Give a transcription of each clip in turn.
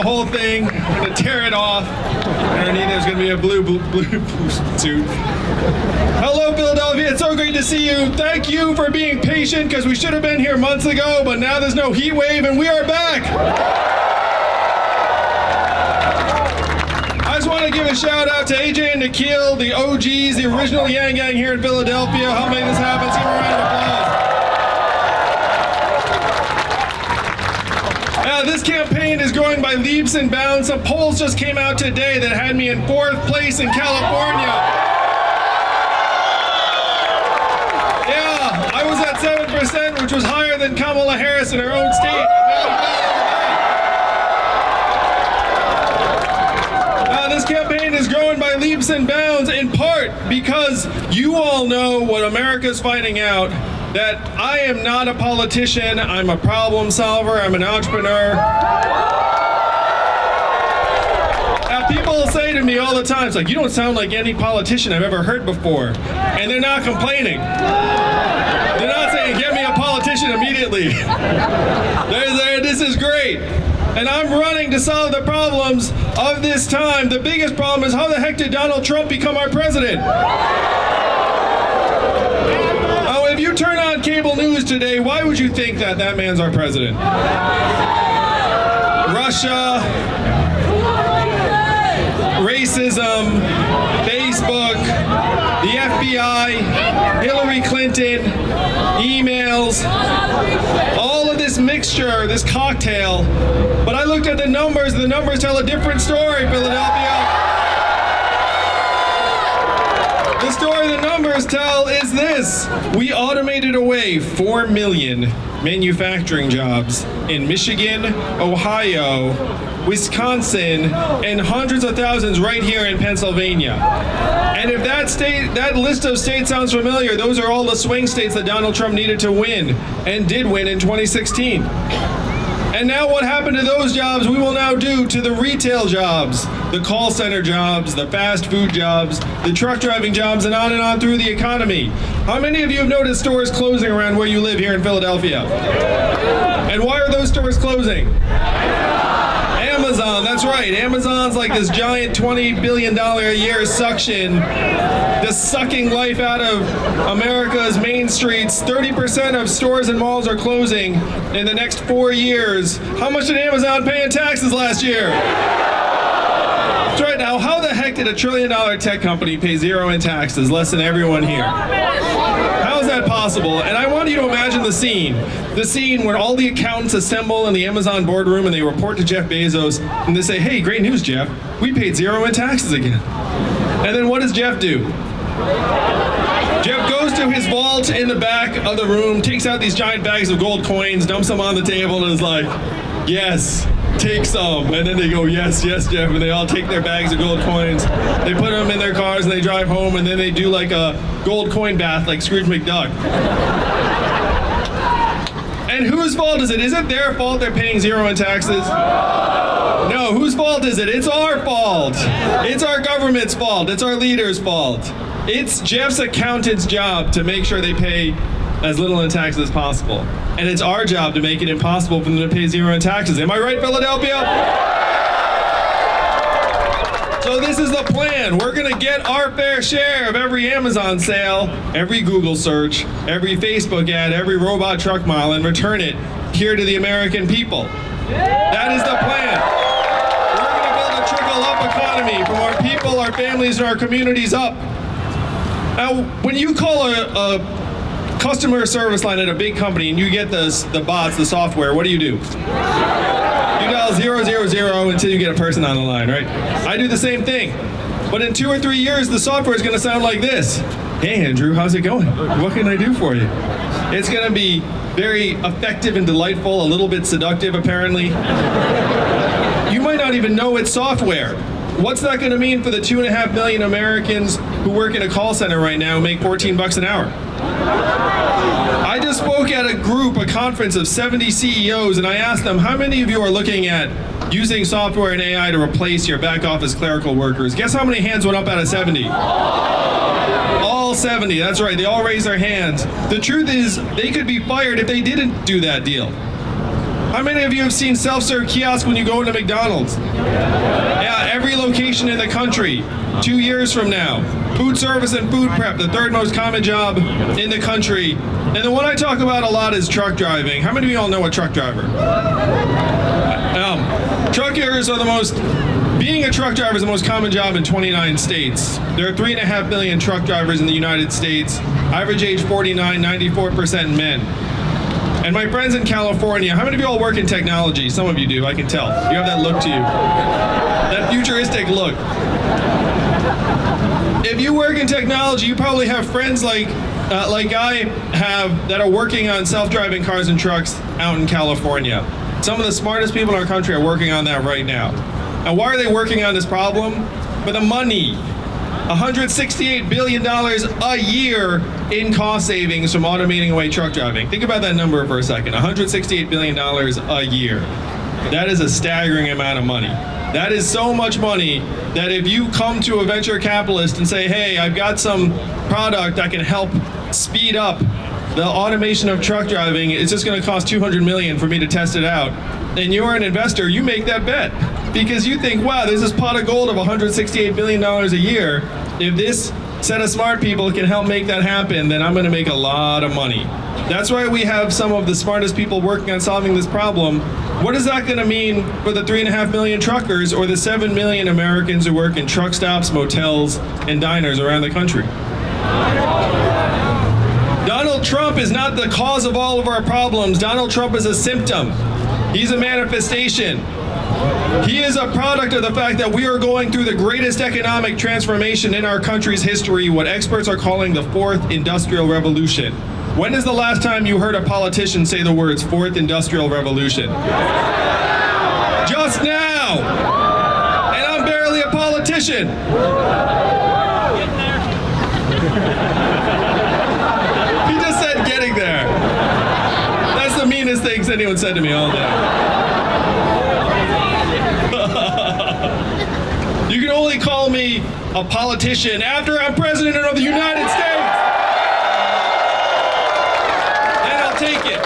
the whole thing. I'm going to tear it off. Underneath there's going to be a blue suit. Hello, Philadelphia. It's so great to see you. Thank you for being patient, because we should have been here months ago, but now there's no heat wave, and we are back. I just want to give a shout out to AJ and Nikhil, the OGs, the original Yang Gang here in Philadelphia. Help make this happen. Let's give them a round of applause. Now, this campaign is going by leaps and bounds. Some polls just came out today that had me in 4th place in California. Yeah, I was at 7%, which was higher than Kamala Harris in her own state. This campaign is growing by leaps and bounds, in part because you all know what America's finding out, that I am not a politician. I'm a problem solver. I'm an entrepreneur. Now, people say to me all the time, it's like, you don't sound like any politician I've ever heard before. And they're not complaining. They're not saying, get me a politician immediately. This is great. And I'm running to solve the problems of this time. The biggest problem is, how the heck did Donald Trump become our president? Oh, if you turn on cable news today, why would you think that that man's our president? Russia, racism, Facebook, the FBI, Hillary Clinton, emails, all of this mixture, this cocktail. But I looked at the numbers, and the numbers tell a different story, Philadelphia. The story the numbers tell is this: we automated away 4 million manufacturing jobs in Michigan, Ohio, Wisconsin, and hundreds of thousands right here in Pennsylvania. And if that list of states sounds familiar, those are all the swing states that Donald Trump needed to win, and did win in 2016. And now what happened to those jobs, we will now do to the retail jobs, the call center jobs, the fast food jobs, the truck driving jobs, and on through the economy. How many of you have noticed stores closing around where you live here in Philadelphia? And why are those stores closing? Amazon, that's right. Amazon's like this giant $20 billion a year suction, just sucking life out of America's main streets. 30% of stores and malls are closing in the next 4 years. How much did Amazon pay in taxes last year? That's right. Now, how the heck did a $1 trillion tech company pay zero in taxes, less than everyone here? How is that possible? And I want you to imagine the scene where all the accountants assemble in the Amazon boardroom and they report to Jeff Bezos and they say, hey, great news, Jeff. We paid zero in taxes again. And then what does Jeff do? Jeff goes to his vault in the back of the room, takes out these giant bags of gold coins, dumps them on the table, and is like, yes, take some. And then they go, yes, yes, Jeff. And they all take their bags of gold coins. They put them in their cars and they drive home, and then they do like a gold coin bath like Scrooge McDuck. And whose fault is it? Is it their fault they're paying zero in taxes? No, whose fault is it? It's our fault. It's our government's fault. It's our leaders' fault. It's Jeff's accountant's job to make sure they pay as little in taxes as possible. And it's our job to make it impossible for them to pay zero in taxes. Am I right, Philadelphia? So this is the plan. We're going to get our fair share of every Amazon sale, every Google search, every Facebook ad, every robot truck mile, and return it here to the American people. That is the plan. We're going to build a trickle-up economy from our people, our families, and our communities up. Now, when you call a customer service line at a big company and you get the bots, the software, what do? You dial 000 until you get a person on the line, right? I do the same thing. But in 2 or 3 years, the software is going to sound like this. Hey, Andrew, how's it going? What can I do for you? It's going to be very effective and delightful, a little bit seductive, apparently. You might not even know it's software. What's that going to mean for the 2.5 million Americans who work in a call center right now and make $14 an hour? I just spoke at a conference of 70 CEOs, and I asked them, how many of you are looking at using software and AI to replace your back office clerical workers? Guess how many hands went up out of 70? All 70, that's right, they all raised their hands. The truth is, they could be fired if they didn't do that deal. How many of you have seen self-serve kiosks when you go into McDonald's? Yeah, every location in the country. 2 years from now. Food service and food prep, the third most common job in the country. And the one I talk about a lot is truck driving. How many of you all know a truck driver? Truckers are being a truck driver is the most common job in 29 states. There are 3.5 million truck drivers in the United States. Average age 49, 94% men. And my friends in California, how many of you all work in technology? Some of you do, I can tell. You have that look to you. That futuristic look. If you work in technology, you probably have friends like I have that are working on self-driving cars and trucks out in California. Some of the smartest people in our country are working on that right now. And why are they working on this problem? For the money. $168 billion a year in cost savings from automating away truck driving. Think about that number for a second. $168 billion a year. That is a staggering amount of money. That is so much money that if you come to a venture capitalist and say, hey, I've got some product that can help speed up the automation of truck driving, it's just going to cost $200 million for me to test it out. And you're an investor, you make that bet. Because you think, wow, there's this pot of gold of $168 billion a year. If this set of smart people can help make that happen, then I'm going to make a lot of money. That's why we have some of the smartest people working on solving this problem. What is that going to mean for the 3.5 million truckers or the 7 million Americans who work in truck stops, motels, and diners around the country? Donald Trump is not the cause of all of our problems. Donald Trump is a symptom. He's a manifestation. He is a product of the fact that we are going through the greatest economic transformation in our country's history, what experts are calling the fourth industrial revolution. When is the last time you heard a politician say the words fourth industrial revolution? Just now! And I'm barely a politician. He just said getting there. That's the meanest things anyone said to me all day. You can only call me a politician after I'm president of the United States. And I'll take it.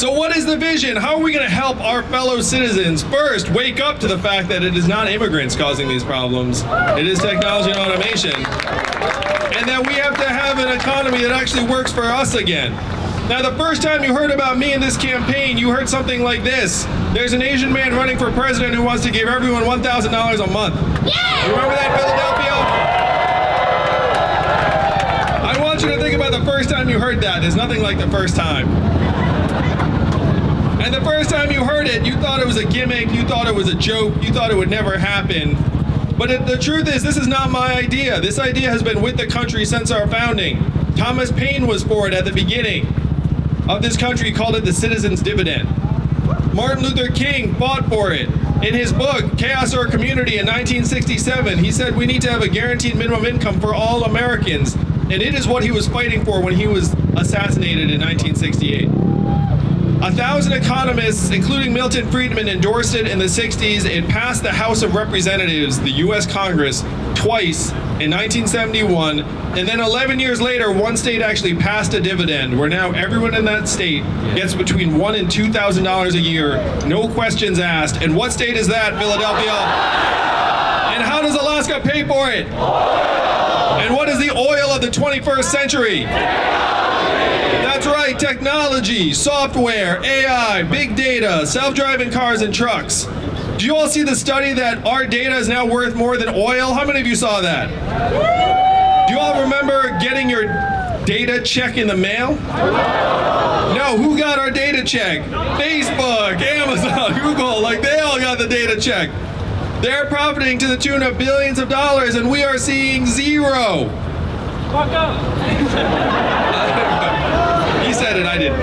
So what is the vision? How are we going to help our fellow citizens? First, wake up to the fact that it is not immigrants causing these problems. It is technology and automation. And that we have to have an economy that actually works for us again. Now, the first time you heard about me in this campaign, you heard something like this. There's an Asian man running for president who wants to give everyone $1,000 a month. Yeah! You remember that, Philadelphia? I want you to think about the first time you heard that. There's nothing like the first time. And the first time you heard it, you thought it was a gimmick, you thought it was a joke, you thought it would never happen. But the truth is, this is not my idea. This idea has been with the country since our founding. Thomas Paine was for it at the beginning of this country, called it the citizen's dividend. Martin Luther King fought for it. In his book, Chaos or Community, in 1967, he said we need to have a guaranteed minimum income for all Americans. And it is what he was fighting for when he was assassinated in 1968. 1,000 economists, including Milton Friedman, endorsed it in the 60s. It passed the House of Representatives, the U.S. Congress, twice in 1971. And then 11 years later, one state actually passed a dividend where now everyone in that state gets between $1,000 and $2,000 a year, no questions asked. And what state is that? Philadelphia. And how does Alaska pay for it? And what is the oil of the 21st century? That's right, technology, software, AI, big data, self-driving cars and trucks. Do you all see the study that our data is now worth more than oil? How many of you saw that? Do you all remember getting your data check in the mail? No, who got our data check? Facebook, Amazon, Google, like they all got the data check. They're profiting to the tune of billions of dollars and we are seeing zero. Fuck up. He said it, I didn't.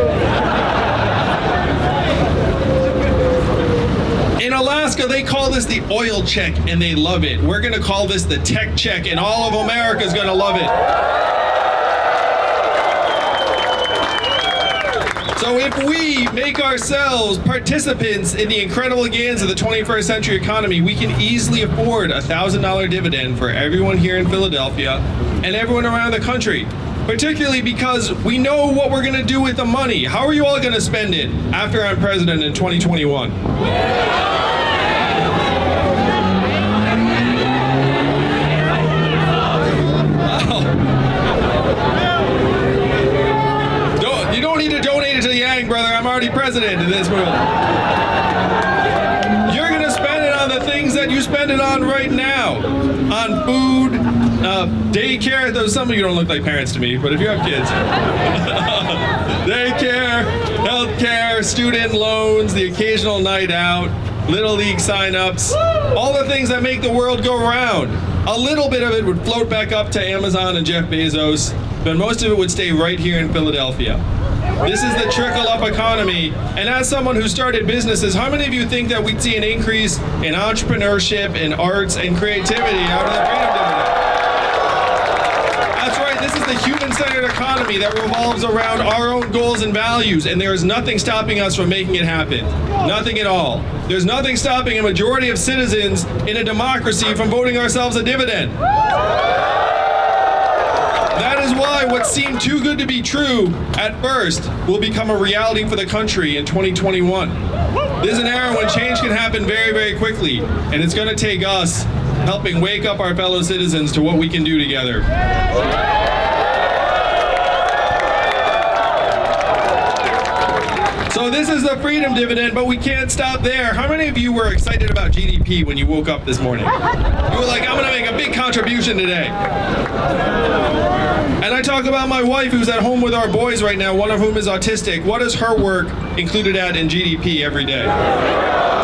In Alaska, they call this the oil check, and they love it. We're going to call this the tech check, and all of America is going to love it. So if we make ourselves participants in the incredible gains of the 21st century economy, we can easily afford a $1,000 dividend for everyone here in Philadelphia and everyone around the country. particularly because we know what we're going to do with the money. How are you all going to spend it after I'm president in 2021? You don't need to donate it to the Yang, brother. I'm already president in this movement. You're going to spend it on the things that you spend it on right now. On food, daycare. Though some of you don't look like parents to me, but if you have kids. Daycare, healthcare, student loans, the occasional night out, Little League signups, all the things that make the world go round. A little bit of it would float back up to Amazon and Jeff Bezos, but most of it would stay right here in Philadelphia. This is the trickle-up economy, and as someone who started businesses, how many of you think that we'd see an increase in entrepreneurship, in arts, and creativity out of the freedom dividend? That's right, this is the human-centered economy that revolves around our own goals and values, and there is nothing stopping us from making it happen. Nothing at all. There's nothing stopping a majority of citizens in a democracy from voting ourselves a dividend. That is why what seemed too good to be true at first will become a reality for the country in 2021. This is an era when change can happen very, very quickly, and it's going to take us helping wake up our fellow citizens to what we can do together. So this is the freedom dividend, but we can't stop there. How many of you were excited about GDP when you woke up this morning? You were like, I'm going to make a big contribution today. And I talk about my wife who's at home with our boys right now, one of whom is autistic. What is her work included at in GDP every day?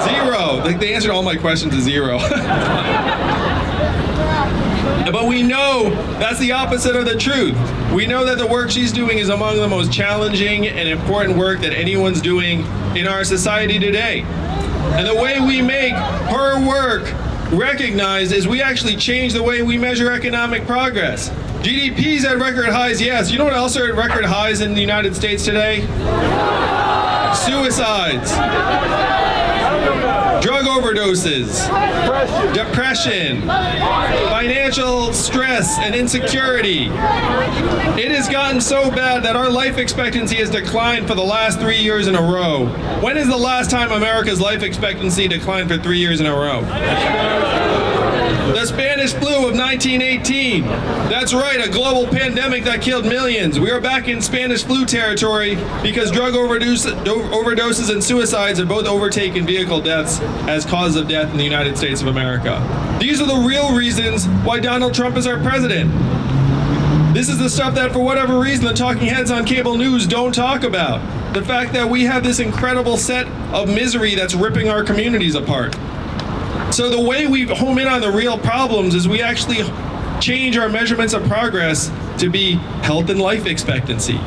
Zero. The answer to all my questions is zero. But we know that's the opposite of the truth. We know that the work she's doing is among the most challenging and important work that anyone's doing in our society today. And the way we make her work recognized is we actually change the way we measure economic progress. GDP's at record highs, yes. You know what else are at record highs in the United States today? Suicides, drug overdoses, depression, financial stress and insecurity. It has gotten so bad that our life expectancy has declined for the last 3 years in a row. When is the last time America's life expectancy declined for 3 years in a row? The Spanish flu of 1918. That's right, a global pandemic that killed millions. We are back in Spanish flu territory because drug overdoses and suicides have both overtaken vehicle deaths as causes of death in the United States of America. These are the real reasons why Donald Trump is our president. This is the stuff that, for whatever reason, the talking heads on cable news don't talk about. The fact that we have this incredible set of misery that's ripping our communities apart. So the way we home in on the real problems is we actually change our measurements of progress to be health and life expectancy,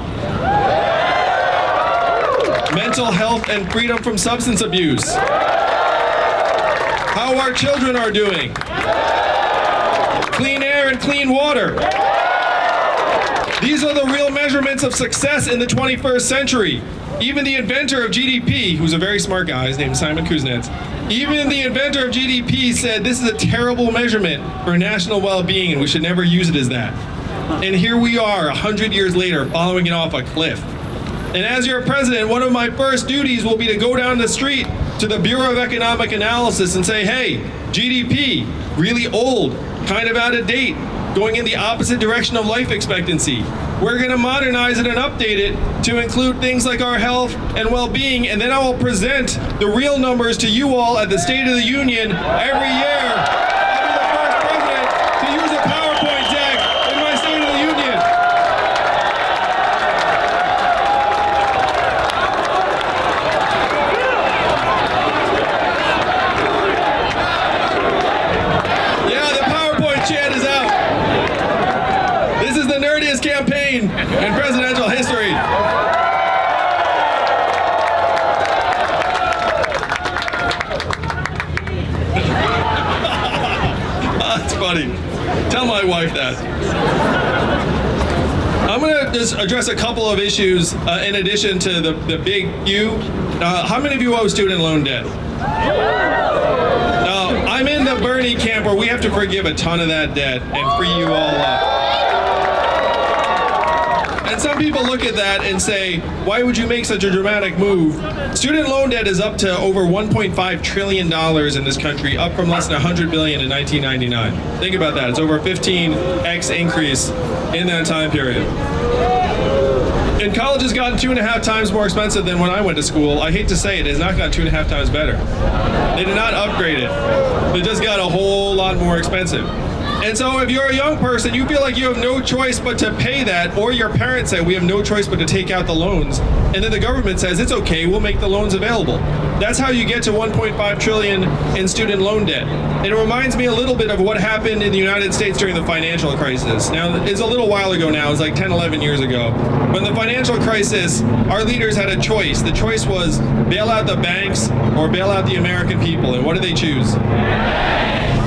mental health and freedom from substance abuse, how our children are doing, clean air and clean water. These are the real measurements of success in the 21st century. Even the inventor of GDP, who's a very smart guy, his name is Simon Kuznets, even the inventor of GDP said this is a terrible measurement for national well-being and we should never use it as that. And here we are, 100 years later, following it off a cliff. And as your president, one of my first duties will be to go down the street to the Bureau of Economic Analysis and say, hey, GDP, really old, kind of out of date, going in the opposite direction of life expectancy. We're going to modernize it and update it to include things like our health and well-being, and then I will present the real numbers to you all at the State of the Union every year. I'll be the first president to use a PowerPoint deck in my State of the Union. Yeah, the PowerPoint chat is out. This is the nerdiest campaign in presidential history. That's funny. Tell my wife that. I'm going to just address a couple of issues in addition to the big few. How many of you owe student loan debt? I'm in the Bernie camp where we have to forgive a ton of that debt and free you all up. And some people look at that and say, why would you make such a dramatic move? Student loan debt is up to over $1.5 trillion in this country, up from less than $100 billion in 1999. Think about that. It's over a 15x increase in that time period. And college has gotten 2.5 times more expensive than when I went to school. I hate to say it has not gotten 2.5 times better. They did not upgrade it. It just got a whole lot more expensive. And so if you're a young person, you feel like you have no choice but to pay that, or your parents say we have no choice but to take out the loans, and then the government says it's okay, we'll make the loans available. That's how you get to 1.5 trillion in student loan debt. It reminds me a little bit of what happened in the United States during the financial crisis. Now, it's a little while ago now, it's like 10, 11 years ago. When the financial crisis, our leaders had a choice. The choice was bail out the banks or bail out the American people. And what did they choose?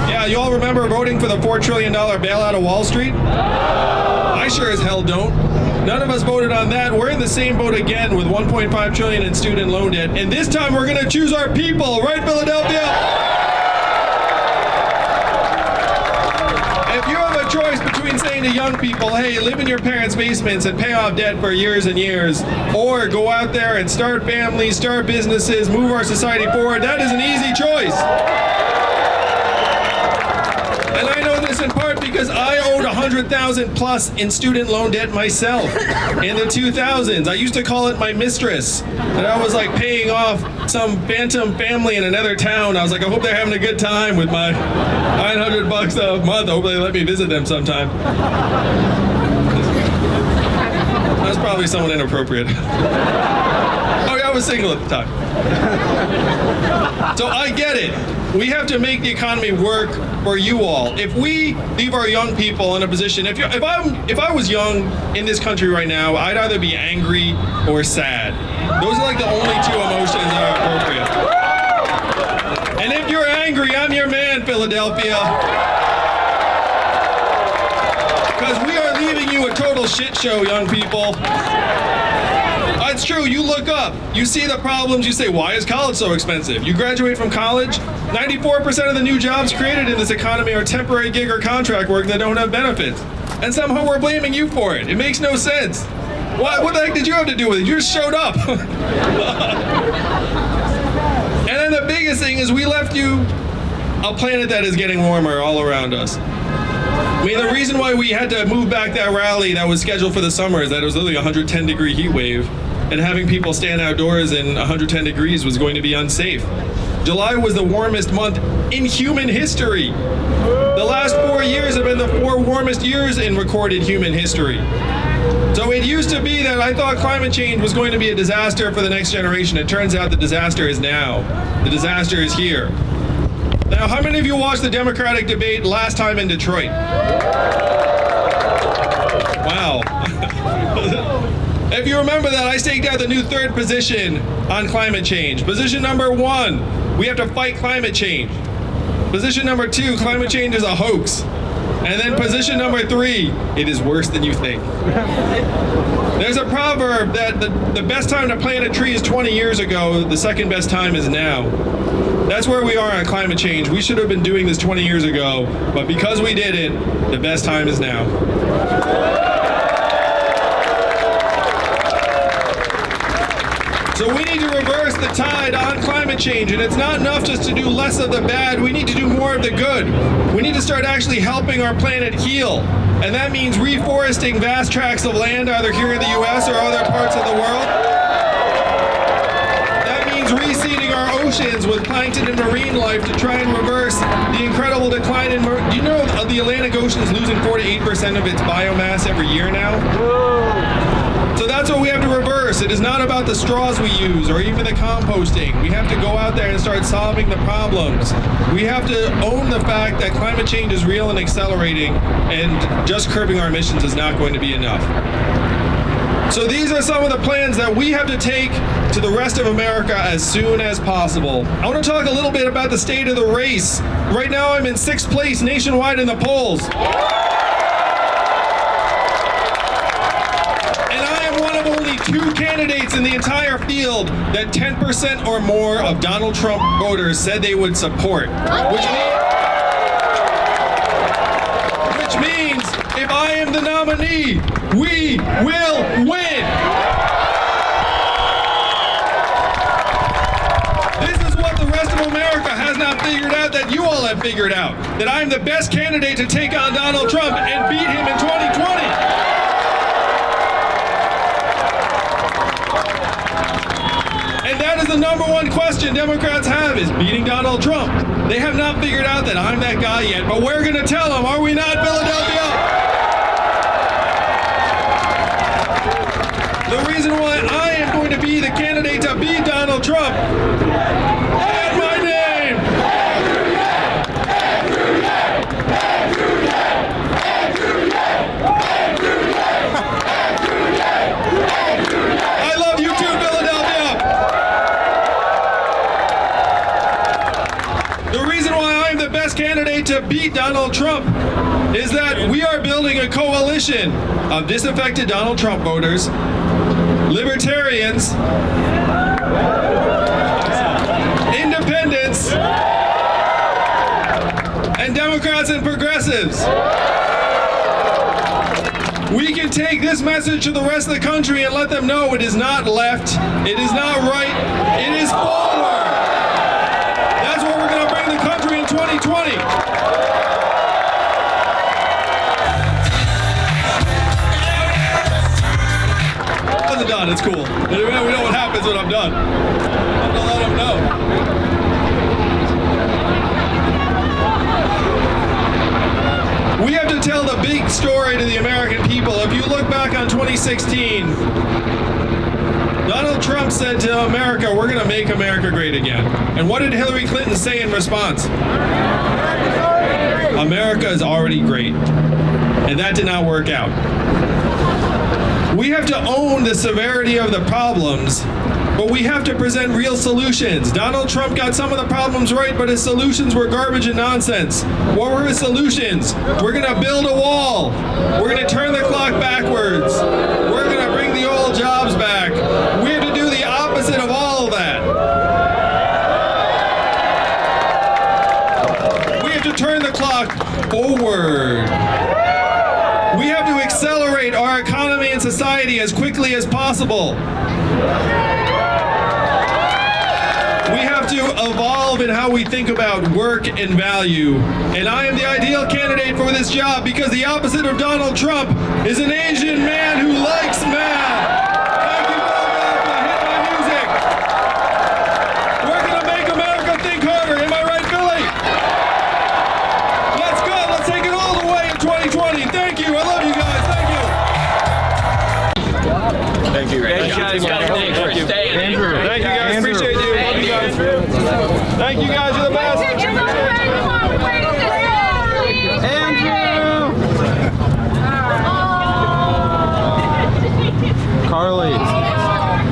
Yeah, you all remember voting for the $4 trillion bailout of Wall Street? I sure as hell don't. None of us voted on that. We're in the same boat again with 1.5 trillion in student loan debt. And this time we're going to choose our people, right, Philadelphia? If you have a choice between saying to young people, hey, live in your parents' basements and pay off debt for years and years, or go out there and start families, start businesses, move our society forward, that is an easy choice. And I know this in part because I owed $100,000 plus in student loan debt myself in the 2000s. I used to call it my mistress. And I was like paying off some phantom family in another town. I was like, I hope they're having a good time with my $900 a month. I hope they let me visit them sometime. That's probably someone inappropriate. Oh yeah, I was single at the time. So I get it. We have to make the economy work for you all. If we leave our young people in a position, if I was young in this country right now, I'd either be angry or sad. Those are like the only two emotions that are appropriate. And if you're angry, I'm your man, Philadelphia. Because we are leaving you a total shit show, young people. It's true, you look up, you see the problems, you say, why is college so expensive? You graduate from college, 94% of the new jobs created in this economy are temporary gig or contract work that don't have benefits. And somehow we're blaming you for it. It makes no sense. What the heck did you have to do with it? You just showed up. And then the biggest thing is we left you a planet that is getting warmer all around us. I mean, the reason why we had to move back that rally that was scheduled for the summer is that it was literally a 110-degree heat wave, and having people stand outdoors in 110 degrees was going to be unsafe. July was the warmest month in human history. The last 4 years have been the 4 warmest years in recorded human history. So it used to be that I thought climate change was going to be a disaster for the next generation. It turns out the disaster is now. The disaster is here. Now, how many of you watched the Democratic debate last time in Detroit? Wow. If you remember that, I staked out the new third position on climate change. Position number 1, we have to fight climate change. Position number 2, climate change is a hoax. And then position number 3, it is worse than you think. There's a proverb that the best time to plant a tree is 20 years ago, the second best time is now. That's where we are on climate change. We should have been doing this 20 years ago, but because we did it, the best time is now. So we need to reverse the tide on climate change, and it's not enough just to do less of the bad, we need to do more of the good. We need to start actually helping our planet heal, and that means reforesting vast tracts of land either here in the US or other parts of the world. That means reseeding our oceans with plankton and marine life to try and reverse the incredible decline in do you know the Atlantic Ocean is losing 4 to 8% of its biomass every year now? So that's what we have to reverse. It is not about the straws we use or even the composting. We have to go out there and start solving the problems. We have to own the fact that climate change is real and accelerating, and just curbing our emissions is not going to be enough. So these are some of the plans that we have to take to the rest of America as soon as possible. I want to talk a little bit about the state of the race. Right now I'm in 6th place nationwide in the polls. Only 2 candidates in the entire field that 10% or more of Donald Trump voters said they would support. Which means if I am the nominee. We will win. This is what the rest of America has not figured out that you all have figured out. That I'm the best candidate to take on Donald Trump and beat him in 2020. And that is the number one question Democrats have, is beating Donald Trump. They have not figured out that I'm that guy yet, but we're going to tell them, are we not, Philadelphia? The reason why I am going to be the candidate to beat Donald Trump, and my name, I love you too, Philadelphia. The reason why I'm the best candidate to beat Donald Trump is that we are building a coalition of disaffected Donald Trump voters, libertarians, independents, and Democrats and progressives. We can take this message to the rest of the country and let them know it is not left, it is not right, it is forward. That's where we're going to bring the country in 2020. I'm done, it's cool. We know what happens when I'm done. I'm gonna let them know. We have to tell the big story to the American people. If you look back on 2016, Donald Trump said to America, we're going to make America great again. And what did Hillary Clinton say in response? America is already great. And that did not work out. We have to own the severity of the problems, but we have to present real solutions. Donald Trump got some of the problems right, but his solutions were garbage and nonsense. What were his solutions? We're going to build a wall. We're going to turn the clock backwards. We're going to bring the old jobs back. We have to do the opposite of all of that. We have to turn the clock forward. We have to accelerate our economy and society as quickly as possible. We have to evolve in how we think about work and value. And I am the ideal candidate for this job because the opposite of Donald Trump is an Asian man who likes math. Thank you, Philadelphia. Hit my music. We're going to make America think harder. Am I right, Philly? Let's go. Let's take it all the way in 2020. Thank you. I love you guys. Thank you. Thank you. Thank you guys. Thanks for staying. Andrew. Thank you guys. Appreciate you. Love you guys. Thank you guys. You're the best. Carly,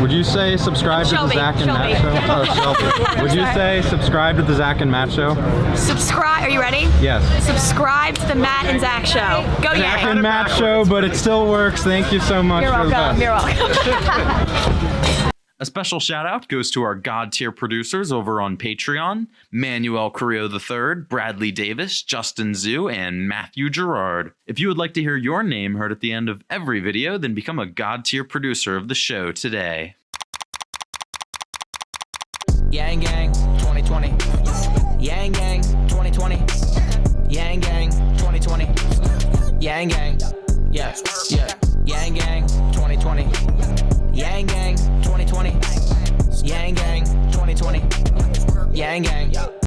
would you say subscribe to the Zach and Matt show? Oh, Shelby. Would you say subscribe to the Zach and Matt show? Subscribe. Are you ready? Yes. Subscribe to the Matt and Zach show. Go Zach Yang. and Matt show, but it still works. Thank you so much. You're welcome. You're welcome. A special shout out goes to our God tier producers over on Patreon: Manuel Carrillo III, Bradley Davis, Justin Zhu, and Matthew Gerard. If you would like to hear your name heard at the end of every video, then become a God tier producer of the show today. Yang Gang 2020. Yang Gang 2020. Yang Gang 2020. Yang Gang. Yeah, yeah. Yang Gang 2020. Yang Gang 2020. Yang Gang 2020. Yang Gang.